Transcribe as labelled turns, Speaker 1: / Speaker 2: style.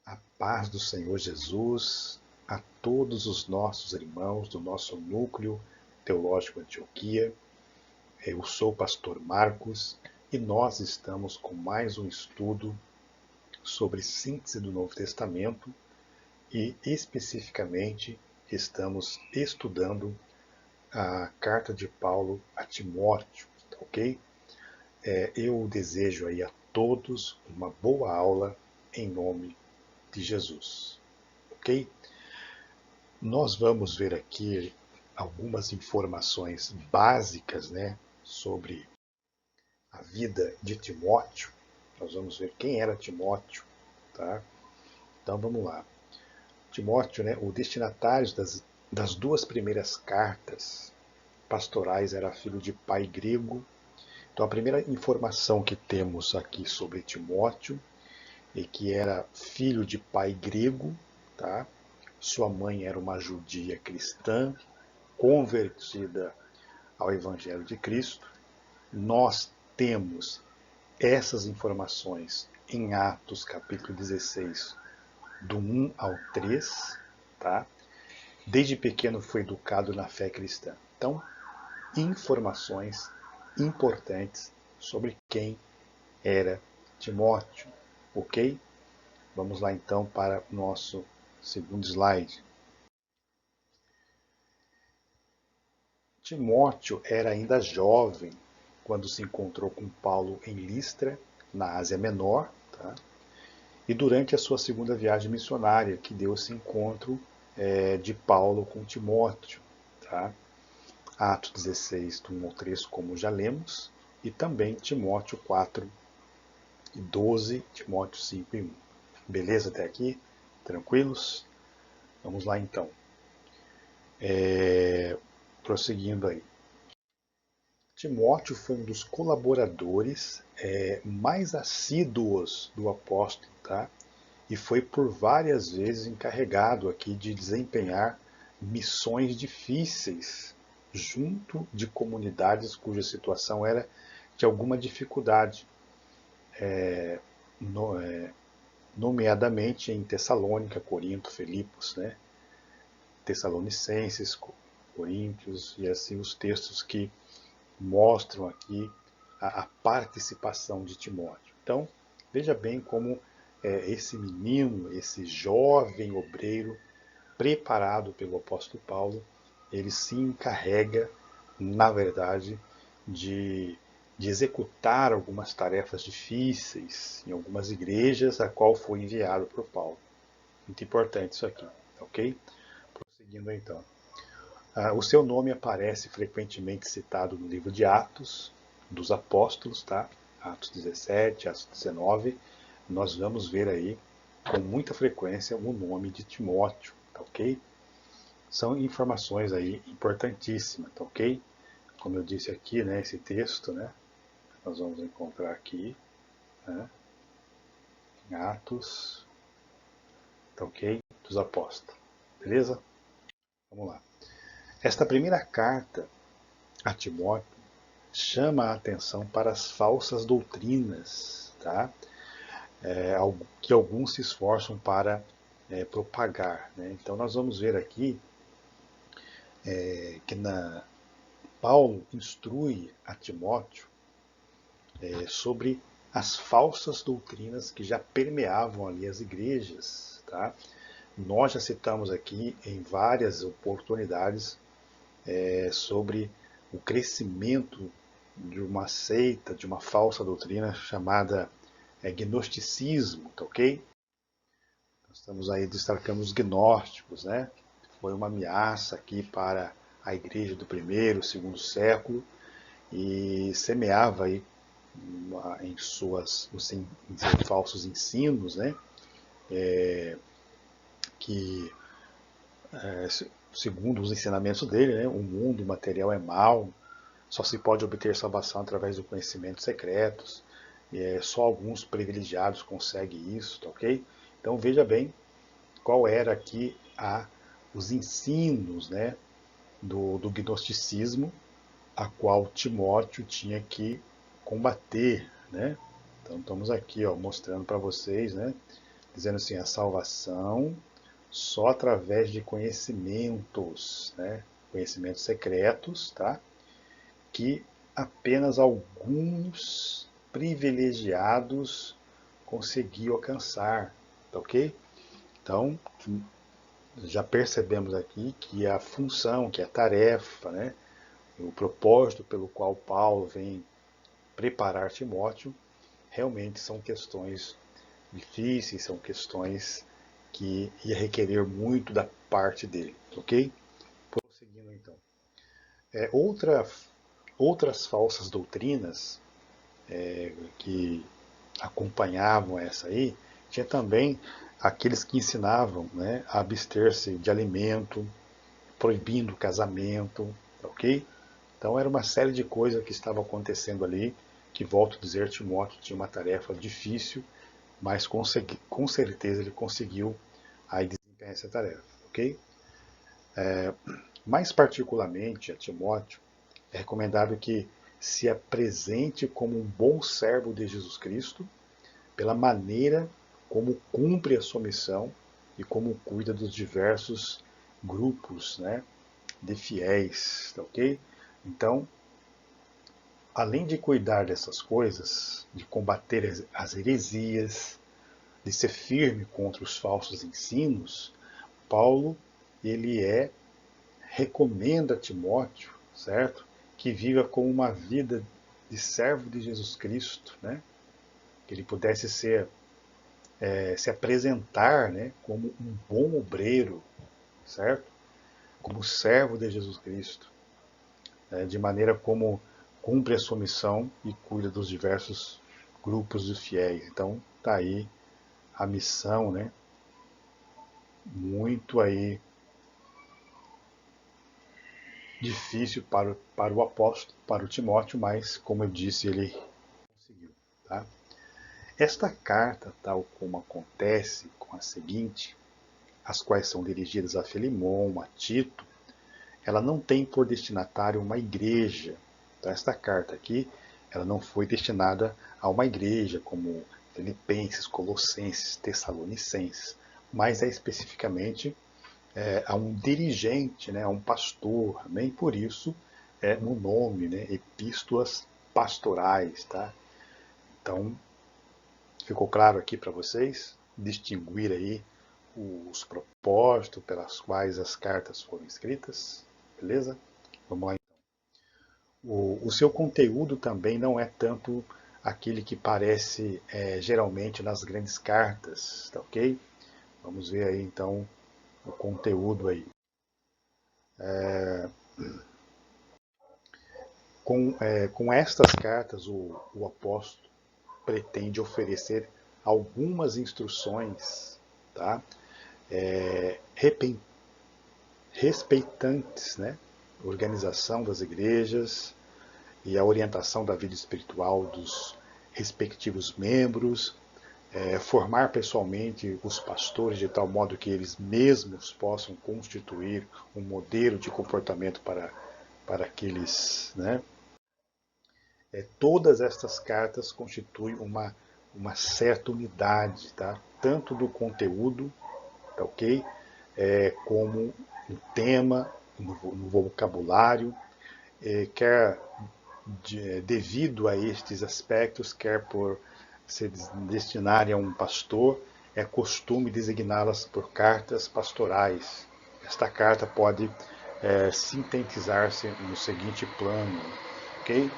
Speaker 1: A paz do Senhor Jesus a todos os nossos irmãos do nosso núcleo teológico Antioquia. Eu sou o pastor Marcos e nós estamos com mais um estudo sobre síntese do Novo Testamento e especificamente estamos estudando a carta de Paulo a Timóteo, ok? Eu desejo aí a todos uma boa aula em nome de Jesus, ok? Nós vamos ver aqui algumas informações básicas, né, sobre a vida de Timóteo. Nós vamos ver quem era Timóteo, tá? Então vamos lá. Timóteo, né, o destinatário das duas primeiras cartas pastorais era filho de pai grego. Então a primeira informação que temos aqui sobre Timóteo é que era filho de pai grego, tá? Sua mãe era uma judia cristã, convertida ao Evangelho de Cristo. Nós temos essas informações em Atos capítulo 16, do 1 ao 3, tá? Desde pequeno foi educado na fé cristã. Então, informações importantes sobre quem era Timóteo, ok? Vamos lá então para o nosso segundo slide. Timóteo era ainda jovem quando se encontrou com Paulo em Listra, na Ásia Menor, tá? E durante a sua segunda viagem missionária, que deu esse encontro de Paulo com Timóteo. Tá? Atos 16, do 1 ao 3, como já lemos, e também Timóteo 4 e 12, Timóteo 5 e 1. Beleza até aqui? Tranquilos? Vamos lá então. Prosseguindo aí. Timóteo foi um dos colaboradores mais assíduos do apóstolo, tá? E foi por várias vezes encarregado aqui de desempenhar missões difíceis junto de comunidades cuja situação era de alguma dificuldade, nomeadamente em Tessalônica, Corinto, Filipos, né? Tessalonicenses, Coríntios, e assim os textos que mostram aqui a participação de Timóteo. Então, veja bem como esse menino, esse jovem obreiro, preparado pelo apóstolo Paulo, ele se encarrega, na verdade, de executar algumas tarefas difíceis em algumas igrejas a qual foi enviado por Paulo. Muito importante isso aqui, ok? Prosseguindo então. O seu nome aparece frequentemente citado no livro de Atos dos Apóstolos, tá? Atos 17, Atos 19. Nós vamos ver aí com muita frequência o nome de Timóteo, tá ok? São informações aí importantíssimas, tá ok? Como eu disse aqui, né, esse texto, né, nós vamos encontrar aqui, né, em Atos, tá ok? Dos Apóstolos, beleza? Vamos lá. Esta primeira carta a Timóteo chama a atenção para as falsas doutrinas, tá? Que alguns se esforçam para propagar, né? Então nós vamos ver aqui que Paulo instrui a Timóteo sobre as falsas doutrinas que já permeavam ali as igrejas, tá? Nós já citamos aqui em várias oportunidades sobre o crescimento de uma seita, de uma falsa doutrina chamada gnosticismo, tá ok? Nós estamos aí, destacamos os gnósticos, né? Foi uma ameaça aqui para a igreja do primeiro, segundo século e semeava aí em seus falsos ensinos, né? Que segundo os ensinamentos dele, né? O mundo material é mau, só se pode obter salvação através do conhecimento secretos. Só alguns privilegiados conseguem isso, tá ok? Então veja bem qual era aqui os ensinos, né, do gnosticismo, a qual Timóteo tinha que combater, né? Então estamos aqui, ó, mostrando para vocês, né, dizendo assim, a salvação só através de conhecimentos, né? Conhecimentos secretos, tá? Que apenas alguns privilegiados conseguiam alcançar, tá ok? Então, já percebemos aqui que a função, que a tarefa, né? O propósito pelo qual Paulo vem preparar Timóteo, realmente são questões difíceis, são questões que ia requerer muito da parte dele, ok? Prosseguindo então. Outras falsas doutrinas que acompanhavam essa aí, tinha também aqueles que ensinavam, né, a abster-se de alimento, proibindo o casamento, ok? Então era uma série de coisas que estavam acontecendo ali, que, volto a dizer, Timóteo tinha uma tarefa difícil, mas com certeza ele conseguiu aí desempenhar essa tarefa, ok? Mais particularmente a Timóteo, é recomendável que se apresente como um bom servo de Jesus Cristo, pela maneira como cumpre a sua missão e como cuida dos diversos grupos, né, de fiéis, tá ok? Então, além de cuidar dessas coisas, de combater as heresias, de ser firme contra os falsos ensinos, Paulo, ele recomenda a Timóteo, certo? Que viva com uma vida de servo de Jesus Cristo, né? Que ele pudesse se apresentar, né, como um bom obreiro, certo? Como servo de Jesus Cristo, né, de maneira como cumpre a sua missão e cuida dos diversos grupos de fiéis. Então, tá aí a missão, né, muito aí difícil para o apóstolo, para o Timóteo, mas, como eu disse, ele conseguiu. Tá? Esta carta, tal como acontece com a seguinte, as quais são dirigidas a Filemon, a Tito, ela não tem por destinatário uma igreja. Então, esta carta aqui, ela não foi destinada a uma igreja, como Filipenses, Colossenses, Tessalonicenses, mas é especificamente a um dirigente, né, a um pastor, nem por isso no nome, né, epístolas pastorais, tá? Então, ficou claro aqui para vocês distinguir aí os propósitos pelas quais as cartas foram escritas, beleza? Vamos lá então. O seu conteúdo também não é tanto aquele que parece geralmente nas grandes cartas, tá ok? Vamos ver aí então o conteúdo aí. Com estas cartas, o apóstolo pretende oferecer algumas instruções, tá? É, respeitantes, né? Organização das igrejas e a orientação da vida espiritual dos respectivos membros, formar pessoalmente os pastores de tal modo que eles mesmos possam constituir um modelo de comportamento para aqueles, né? Todas estas cartas constituem uma certa unidade, tá? Tanto do conteúdo, tá ok? Como no tema, no vocabulário, quer devido a estes aspectos, quer por se destinarem a um pastor, é costume designá-las por cartas pastorais. Esta carta pode sintetizar-se no seguinte plano, ok?